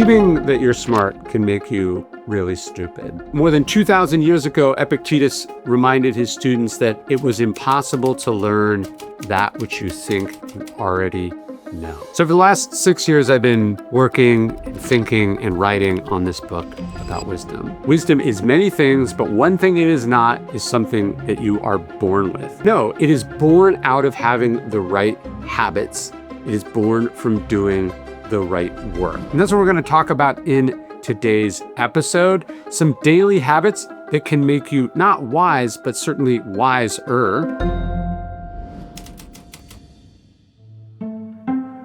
Believing that you're smart can make you really stupid. More than 2,000 years ago, Epictetus reminded his students that it was impossible to learn that which you think you already know. So for the last 6 years, I've been working and thinking and writing on this book about wisdom. Wisdom is many things, but one thing it is not is something that you are born with. No, it is born out of having the right habits. It is born from doing the right work. And that's what we're going to talk about in today's episode. Some daily habits that can make you not wise, but certainly wiser.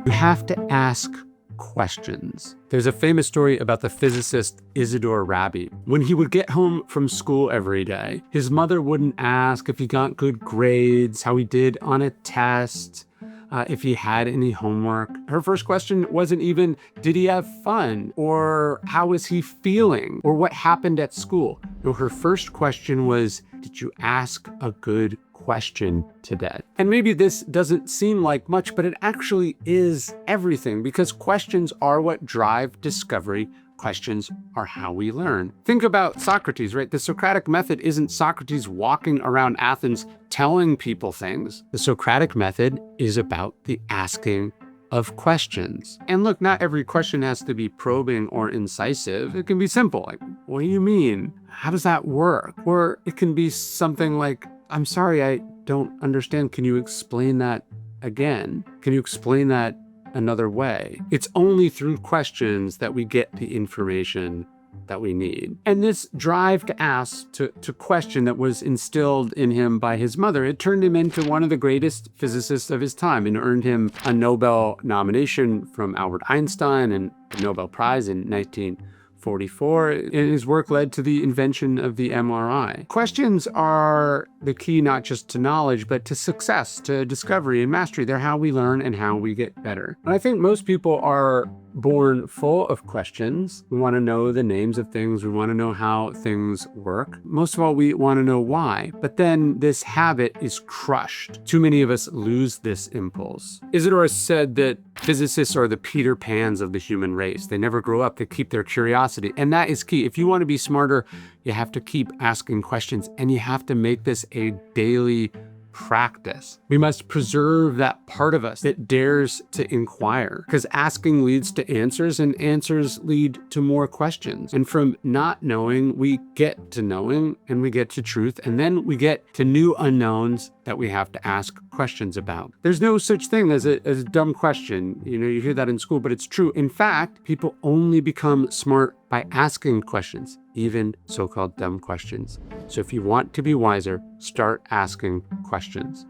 You have to ask questions. There's a famous story about the physicist Isidore Rabi. When he would get home from school every day, his mother wouldn't ask if he got good grades, how he did on a test, if he had any homework. Her first question wasn't even, did he have fun? Or how was he feeling? Or what happened at school? No, her first question was, did you ask a good question today? And maybe this doesn't seem like much, but it actually is everything, because questions are what drive discovery. Questions are how we learn. Think about Socrates, right? The Socratic method isn't Socrates walking around Athens telling people things. The Socratic method is about the asking of questions. And look, not every question has to be probing or incisive. It can be simple, like, what do you mean? How does that work? Or it can be something like, I'm sorry, I don't understand. Can you explain that again? Can you explain that another way? It's only through questions that we get the information that we need. And this drive to ask, to question that was instilled in him by his mother, it turned him into one of the greatest physicists of his time and earned him a Nobel nomination from Albert Einstein and the Nobel Prize in 1944. And his work led to the invention of the MRI. Questions are the key not just to knowledge, but to success, to discovery and mastery. They're how we learn and how we get better. And I think most people are born full of questions. We want to know the names of things. We want to know how things work. Most of all, we want to know why. But then this habit is crushed. Too many of us lose this impulse. Isidore said that physicists are the Peter Pans of the human race. They never grow up. They keep their curiosity. And that is key. If you want to be smarter, you have to keep asking questions, and you have to make this a daily practice. We must preserve that part of us that dares to inquire, because asking leads to answers, and answers lead to more questions. And from not knowing, we get to knowing, and we get to truth, and then we get to new unknowns that we have to ask questions about. There's no such thing as a dumb question. You know, you hear that in school, but it's true. In fact, people only become smart by asking questions, even so-called dumb questions. So if you want to be wiser, start asking questions.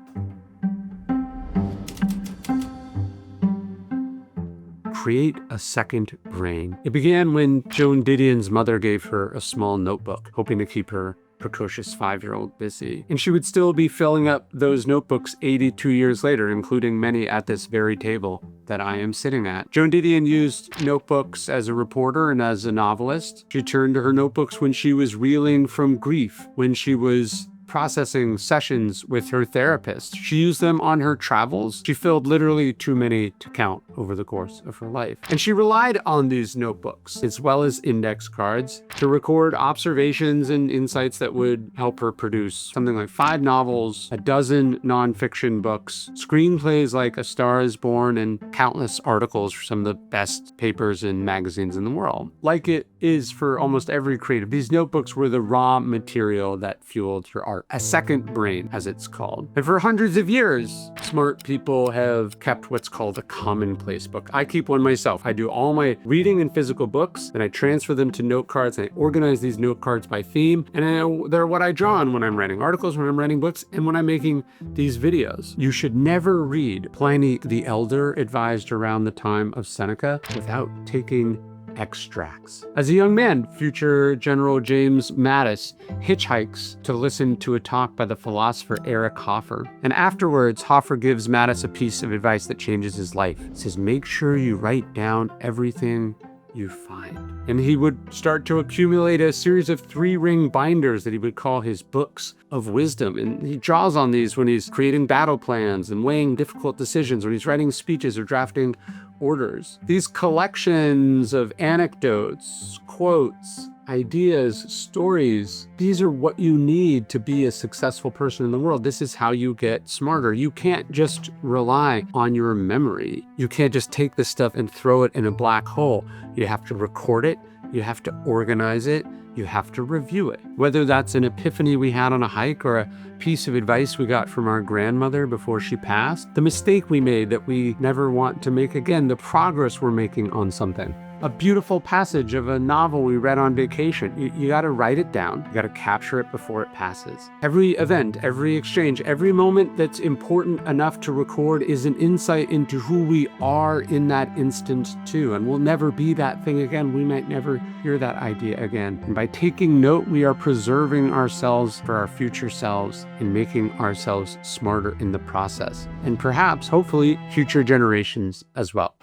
Create a second brain. It began when Joan Didion's mother gave her a small notebook, hoping to keep her precocious 5-year-old busy. And she would still be filling up those notebooks 82 years later, including many at this very table that I am sitting at. Joan Didion used notebooks as a reporter and as a novelist. She turned to her notebooks when she was reeling from grief, when she was processing sessions with her therapist. She used them on her travels. She filled literally too many to count over the course of her life. And she relied on these notebooks, as well as index cards, to record observations and insights that would help her produce something like 5 novels, a dozen nonfiction books, screenplays like A Star is Born, and countless articles for some of the best papers and magazines in the world. Like it is for almost every creative, these notebooks were the raw material that fueled her art. A second brain, as it's called. And for hundreds of years, smart people have kept what's called a commonplace book. I keep one myself. I do all my reading in physical books, then I transfer them to note cards, and I organize these note cards by theme, and they're what I draw on when I'm writing articles, when I'm writing books, and when I'm making these videos. You should never read Pliny the Elder advised around the time of Seneca without taking extracts. As a young man, future General James Mattis hitchhikes to listen to a talk by the philosopher Eric Hoffer. And afterwards, Hoffer gives Mattis a piece of advice that changes his life. He says, make sure you write down everything you find. And he would start to accumulate a series of 3-ring binders that he would call his books of wisdom. And he draws on these when he's creating battle plans and weighing difficult decisions, when he's writing speeches or drafting orders. These collections of anecdotes, quotes, ideas, stories, these are what you need to be a successful person in the world. This is how you get smarter. You can't just rely on your memory. You can't just take this stuff and throw it in a black hole. You have to record it. You have to organize it. You have to review it. Whether that's an epiphany we had on a hike or a piece of advice we got from our grandmother before she passed, the mistake we made that we never want to make again, the progress we're making on something. A beautiful passage of a novel we read on vacation. You got to write it down. You got to capture it before it passes. Every event, every exchange, every moment that's important enough to record is an insight into who we are in that instant too. And we'll never be that thing again. We might never hear that idea again. And by taking note, we are preserving ourselves for our future selves and making ourselves smarter in the process. And perhaps, hopefully, future generations as well.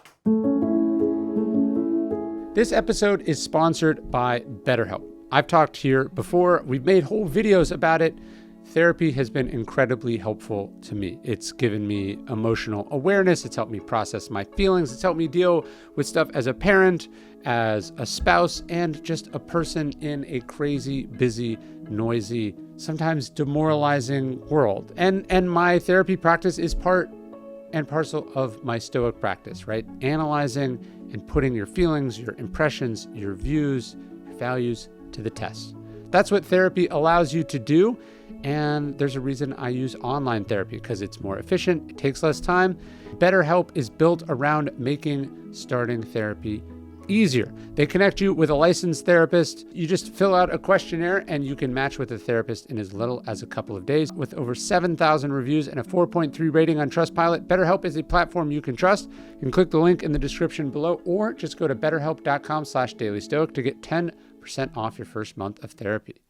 This episode is sponsored by BetterHelp. I've talked here before. We've made whole videos about it. Therapy has been incredibly helpful to me. It's given me emotional awareness. It's helped me process my feelings. It's helped me deal with stuff as a parent, as a spouse, and just a person in a crazy, busy, noisy, sometimes demoralizing world. And my therapy practice is part and parcel of my Stoic practice, right? Analyzing and putting your feelings, your impressions, your views, your values to the test. That's what therapy allows you to do. And there's a reason I use online therapy, because it's more efficient, it takes less time. BetterHelp is built around making starting therapy easier. They connect you with a licensed therapist. You just fill out a questionnaire and you can match with a therapist in as little as a couple of days. With over 7,000 reviews and a 4.3 rating on Trustpilot, BetterHelp is a platform you can trust. You can click the link in the description below or just go to betterhelp.com/dailystoic to get 10% off your first month of therapy.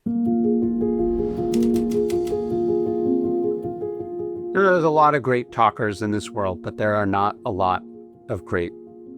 There's a lot of great talkers in this world, but there are not a lot of great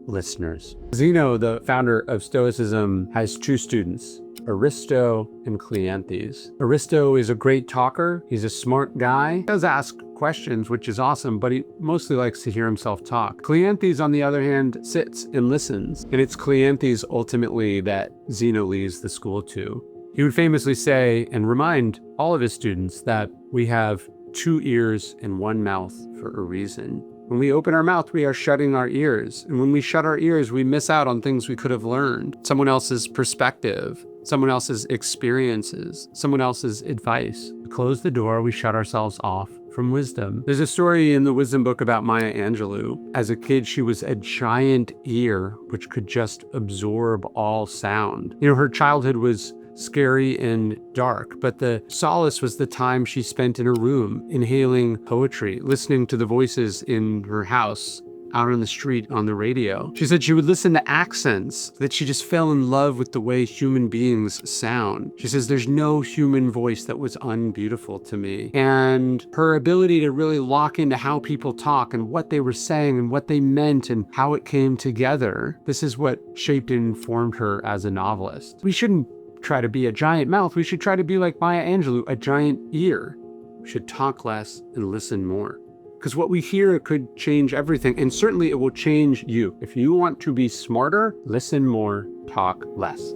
listeners. Zeno, the founder of Stoicism, has two students, Aristo and Cleanthes. Aristo is a great talker. He's a smart guy. He does ask questions, which is awesome, but he mostly likes to hear himself talk. Cleanthes, on the other hand, sits and listens. And it's Cleanthes ultimately that Zeno leaves the school to. He would famously say and remind all of his students that we have 2 ears and 1 mouth for a reason. When we open our mouth, we are shutting our ears. And when we shut our ears, we miss out on things we could have learned. Someone else's perspective, someone else's experiences, someone else's advice. We close the door, we shut ourselves off from wisdom. There's a story in the wisdom book about Maya Angelou. As a kid, she was a giant ear which could just absorb all sound. You know, her childhood was scary and dark, but the solace was the time she spent in her room, inhaling poetry, listening to the voices in her house, out on the street, on the radio. She said she would listen to accents, that she just fell in love with the way human beings sound. She says there's no human voice that was unbeautiful to me. And her ability to really lock into how people talk and what they were saying and what they meant and how it came together, this is what shaped and informed her as a novelist. We shouldn't try to be a giant mouth. We should try to be like Maya Angelou, a giant ear. We should talk less and listen more. Because what we hear could change everything, and certainly it will change you. If you want to be smarter, listen more, talk less.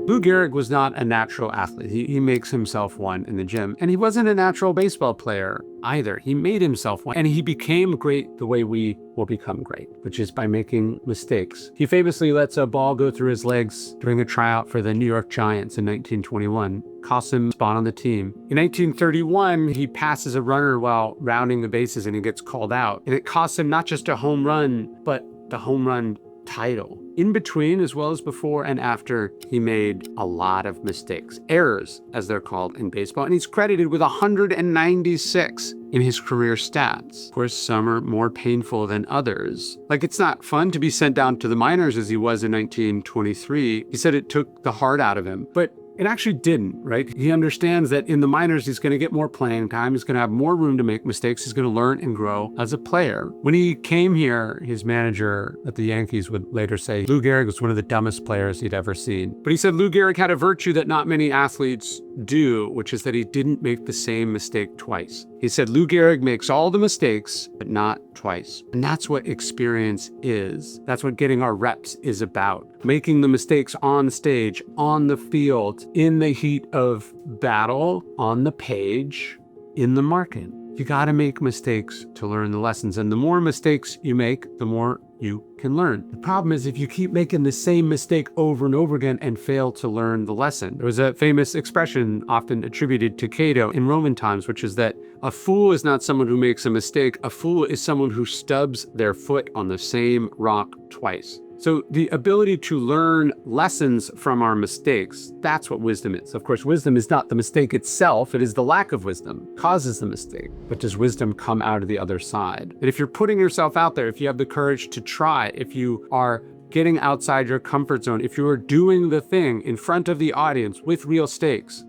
Lou Gehrig was not a natural athlete. He makes himself one in the gym. And he wasn't a natural baseball player either. He made himself one. And he became great the way we will become great, which is by making mistakes. He famously lets a ball go through his legs during a tryout for the New York Giants in 1921. Costs him a spot on the team. In 1931, he passes a runner while rounding the bases and he gets called out. And it costs him not just a home run, but the home run title. In between, as well as before and after, he made a lot of mistakes, errors, as they're called in baseball, and he's credited with 196 in his career stats. Of course, some are more painful than others. Like, it's not fun to be sent down to the minors as he was in 1923. He said it took the heart out of him, but it actually didn't, right? He understands that in the minors, he's going to get more playing time. He's going to have more room to make mistakes. He's going to learn and grow as a player. When he came here, his manager at the Yankees would later say Lou Gehrig was one of the dumbest players he'd ever seen. But he said Lou Gehrig had a virtue that not many athletes do, which is that he didn't make the same mistake twice. He said, Lou Gehrig makes all the mistakes, but not twice. And that's what experience is. That's what getting our reps is about. Making the mistakes on stage, on the field, in the heat of battle, on the page, in the market. You got to make mistakes to learn the lessons. And the more mistakes you make, the more you can learn. The problem is if you keep making the same mistake over and over again and fail to learn the lesson. There was a famous expression often attributed to Cato in Roman times, which is that a fool is not someone who makes a mistake. A fool is someone who stubs their foot on the same rock twice. So the ability to learn lessons from our mistakes, that's what wisdom is. Of course, wisdom is not the mistake itself. It is the lack of wisdom causes the mistake. But does wisdom come out of the other side? And if you're putting yourself out there, if you have the courage to try, if you are getting outside your comfort zone, if you are doing the thing in front of the audience with real stakes,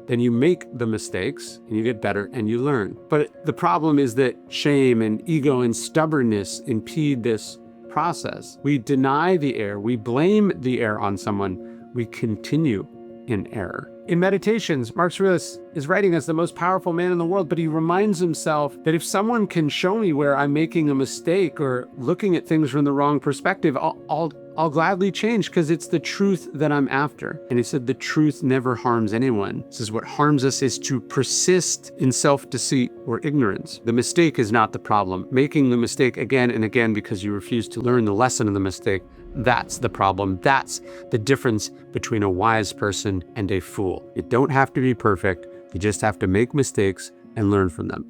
then you make the mistakes and you get better and you learn. But the problem is that shame and ego and stubbornness impede this process. We deny the error, we blame the error on someone, we continue in error. In Meditations, Marcus Aurelius is writing as the most powerful man in the world, but he reminds himself that if someone can show me where I'm making a mistake or looking at things from the wrong perspective, I'll gladly change because it's the truth that I'm after. And he said the truth never harms anyone. He says what harms us is to persist in self-deceit or ignorance. The mistake is not the problem. Making the mistake again and again because you refuse to learn the lesson of the mistake, that's the problem. That's the difference between a wise person and a fool. You don't have to be perfect. You just have to make mistakes and learn from them.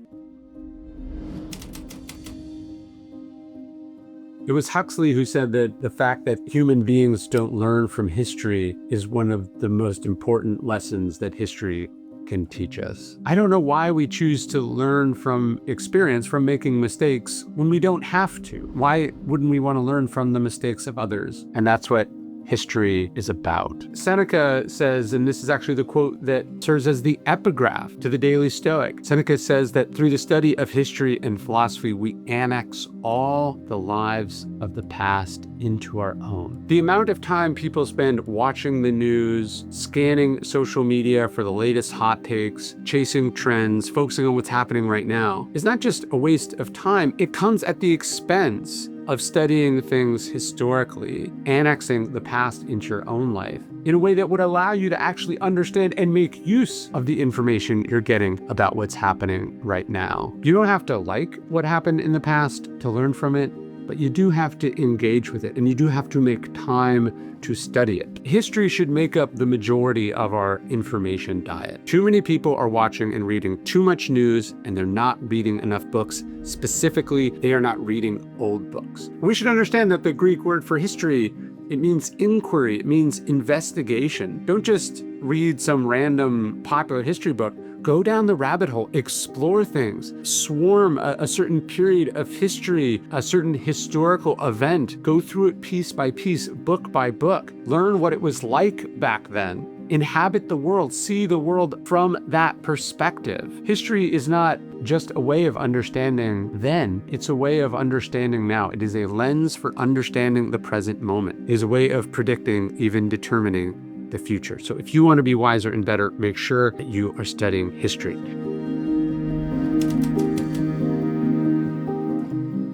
It was Huxley who said that the fact that human beings don't learn from history is one of the most important lessons that history can teach us. I don't know why we choose to learn from experience, from making mistakes, when we don't have to. Why wouldn't we want to learn from the mistakes of others? And that's what history is about. Seneca says, and this is actually the quote that serves as the epigraph to the Daily Stoic. Seneca says that through the study of history and philosophy, we annex all the lives of the past into our own. The amount of time people spend watching the news, scanning social media for the latest hot takes, chasing trends, focusing on what's happening right now, is not just a waste of time, it comes at the expense of studying things historically, annexing the past into your own life in a way that would allow you to actually understand and make use of the information you're getting about what's happening right now. You don't have to like what happened in the past to learn from it, but you do have to engage with it and you do have to make time to study it. History should make up the majority of our information diet. Too many people are watching and reading too much news and they're not reading enough books. Specifically, they are not reading old books. We should understand that the Greek word for history, it means inquiry, it means investigation. Don't just read some random popular history book. Go down the rabbit hole, explore things, swarm a certain period of history, a certain historical event, go through it piece by piece, book by book, learn what it was like back then, inhabit the world, see the world from that perspective. History is not just a way of understanding then, it's a way of understanding now. It is a lens for understanding the present moment. It is a way of predicting, even determining the future. So if you want to be wiser and better, make sure that you are studying history.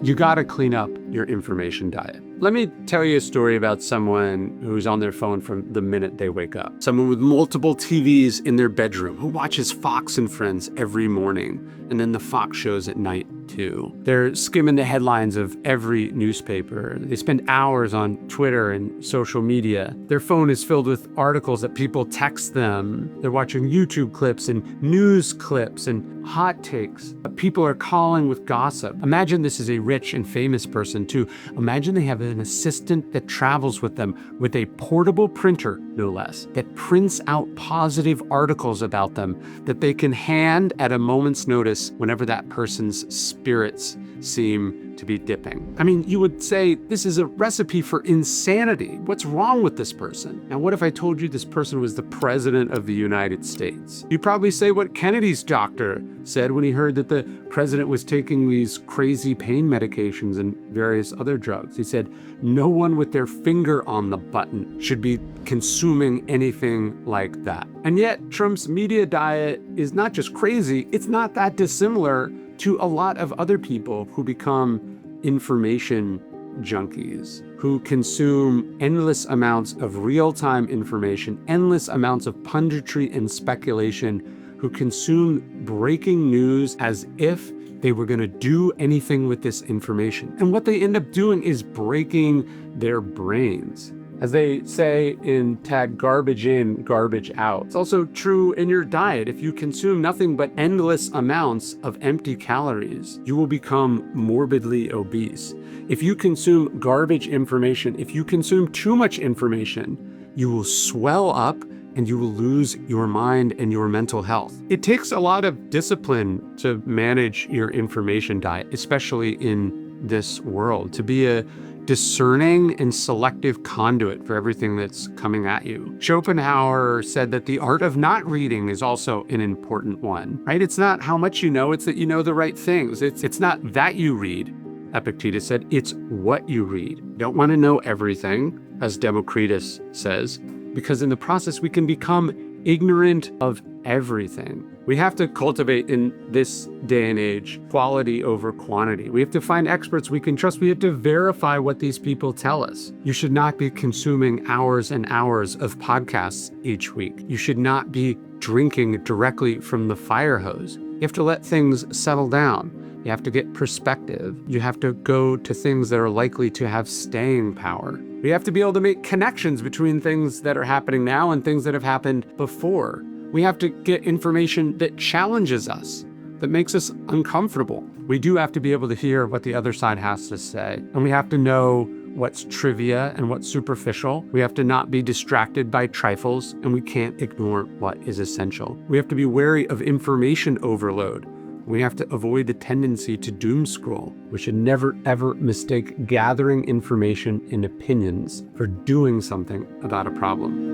You got to clean up your information diet. Let me tell you a story about someone who's on their phone from the minute they wake up. Someone with multiple TVs in their bedroom who watches Fox and Friends every morning, and then the Fox shows at night too. They're skimming the headlines of every newspaper. They spend hours on Twitter and social media. Their phone is filled with articles that people text them. They're watching YouTube clips and news clips and hot takes. People are calling with gossip. Imagine this is a rich and famous person too. Imagine they have an assistant that travels with them with a portable printer, no less, that prints out positive articles about them that they can hand at a moment's notice whenever that person's spirits seem to be dipping. I mean, you would say this is a recipe for insanity. What's wrong with this person? And what if I told you this person was the president of the United States? You'd probably say what Kennedy's doctor said when he heard that the president was taking these crazy pain medications and various other drugs. He said, no one with their finger on the button should be consuming anything like that. And yet, Trump's media diet is not just crazy, it's not that dissimilar to a lot of other people who become information junkies, who consume endless amounts of real-time information, endless amounts of punditry and speculation, who consume breaking news as if they were going to do anything with this information. And what they end up doing is breaking their brains. As they say in TAG, garbage in, garbage out. It's also true in your diet. If you consume nothing but endless amounts of empty calories, you will become morbidly obese. If you consume garbage information, if you consume too much information, you will swell up and you will lose your mind and your mental health. It takes a lot of discipline to manage your information diet, especially in this world, to be a discerning and selective conduit for everything that's coming at you. Schopenhauer said that the art of not reading is also an important one, right? It's not how much you know, it's that you know the right things. It's not that you read, Epictetus said, it's what you read. You don't want to know everything, as Democritus says, because in the process we can become ignorant of everything. We have to cultivate in this day and age quality over quantity. We have to find experts we can trust. We have to verify what these people tell us. You should not be consuming hours and hours of podcasts each week. You should not be drinking directly from the fire hose. You have to let things settle down. You have to get perspective. You have to go to things that are likely to have staying power. We have to be able to make connections between things that are happening now and things that have happened before. We have to get information that challenges us, that makes us uncomfortable. We do have to be able to hear what the other side has to say. And we have to know what's trivia and what's superficial. We have to not be distracted by trifles, and we can't ignore what is essential. We have to be wary of information overload. We have to avoid the tendency to doom scroll. We should never, ever mistake gathering information and opinions for doing something about a problem.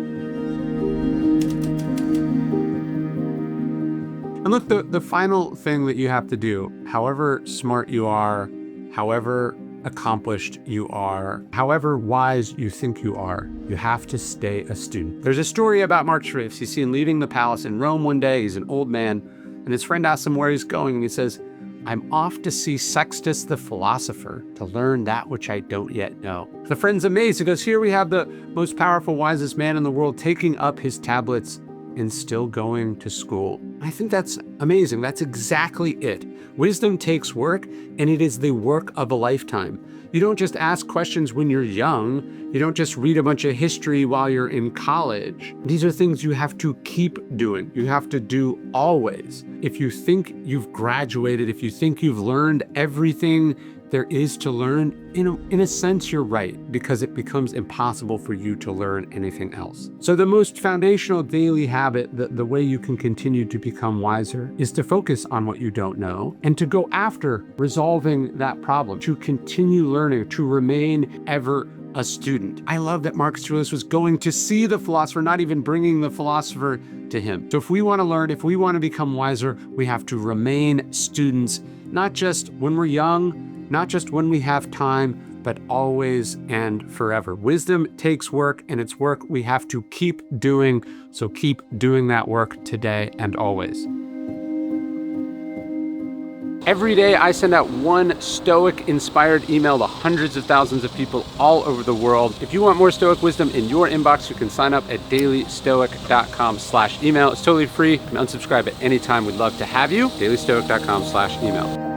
And look, the final thing that you have to do, however smart you are, however accomplished you are, however wise you think you are, you have to stay a student. There's a story about Mark Schrift. He's seen leaving the palace in Rome one day. He's an old man, and his friend asks him where he's going, and he says, I'm off to see Sextus the philosopher to learn that which I don't yet know. The friend's amazed. He goes, here we have the most powerful, wisest man in the world taking up his tablets and still going to school. I think that's amazing. That's exactly it. Wisdom takes work, and it is the work of a lifetime. You don't just ask questions when you're young. You don't just read a bunch of history while you're in college. These are things you have to keep doing. You have to do always. If you think you've graduated, if you think you've learned everything there is to learn, in a sense, you're right, because it becomes impossible for you to learn anything else. So the most foundational daily habit, the way you can continue to become wiser, is to focus on what you don't know and to go after resolving that problem, to continue learning, to remain ever a student. I love that Marcus Aurelius was going to see the philosopher, not even bringing the philosopher to him. So if we want to learn, if we want to become wiser, we have to remain students, not just when we're young, not just when we have time, but always and forever. Wisdom takes work, and it's work we have to keep doing. So keep doing that work today and always. Every day I send out one Stoic-inspired email to hundreds of thousands of people all over the world. If you want more Stoic wisdom in your inbox, you can sign up at dailystoic.com/email. It's totally free. You can unsubscribe at any time. We'd love to have you. dailystoic.com/email.